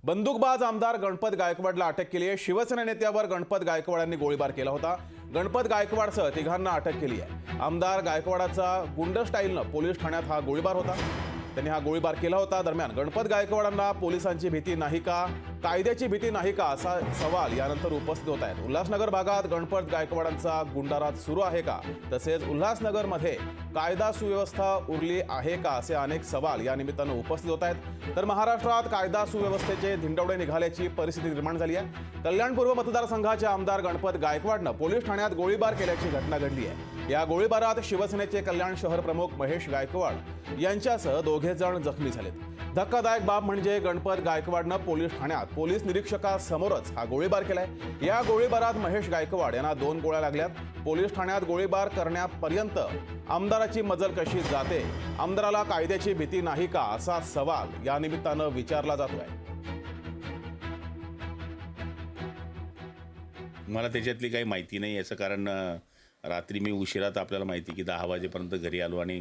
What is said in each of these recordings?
बंदूकबाज आमदार गणपत गायकवाडला अटक केली आहे। शिवसेना नेत्यावर गणपत गायकवाडांनी गोळीबार केला होता। गणपत गायकवाडसह तिघांना अटक केली आहे। आमदार गायकवाडाचा गुंड स्टाईलनं पोलीस ठाण्यात हा गोळीबार होता। त्यांनी हा गोळीबार केला होता। दरम्यान गणपत गायकवाडांना पोलिसांची भीती नाही का, कायद्याची भीती नाही का असा सवाल यानंतर उपस्थित होत आहेत। उल्हासनगर भागात गणपत गायकवाडांचा गुंडाराज सुरू आहे का, तसेच उल्हासनगरमध्ये कायदा सुव्यवस्था उरली आहे का असे अनेक सवाल या निमित्तानं उपस्थित होत आहेत। तर महाराष्ट्रात कायदा सुव्यवस्थेचे धिंडवडे निघाल्याची परिस्थिती निर्माण झाली आहे। कल्याण पूर्व मतदारसंघाचे आमदार गणपत गायकवाडनं पोलीस ठाण्यात गोळीबार केल्याची घटना घडली आहे। या गोळीबारात शिवसेनेचे कल्याण शहर प्रमुख महेश गायकवाड यांच्यासह दोघे जण जखमी झालेत। धक्कादायक बाब म्हणजे गणपत गायकवाडनं पोलीस ठाण्यात पोलीस निरीक्षकासमोरच हा गोळीबार केलाय। या गोळीबारात महेश गायकवाड यांना 2 गोळ्या लागल्यात। पोलीस ठाण्यात गोळीबार करण्यापर्यंत आमदाराची मजल कशी जाते, आमदाराला कायद्याची भीती नाही का असा सवाल या निमित्तानं विचारला जातोय। मला त्याच्यातली काही माहिती नाही याचं कारण रात्री मी उशिरात आपल्याला माहिती की 10 वाजेपर्यंत घरी आलो आणि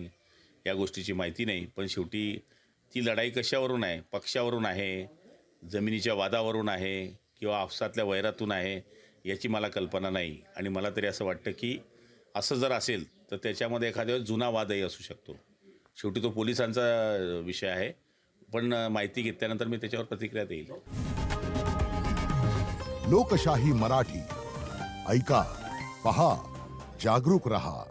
या गोष्टीची माहिती नाही। पण शेवटी ती लढाई कशावरून आहे, पक्षावरून आहे, जमिनीच्या वादावरून आहे किंवा आपसातल्या वैरातून आहे याची मला कल्पना नाही। आणि मला तरी असं वाटतं की असं जर असेल तर त्याच्यामध्ये एखाद्या जुना वादही असू शकतो। शेवटी तो पोलिसांचा विषय आहे, पण माहिती घेतल्यानंतर मी त्याच्यावर प्रतिक्रिया देईल। लोकशाही मराठी ऐका, पहा, जागरूक रहा।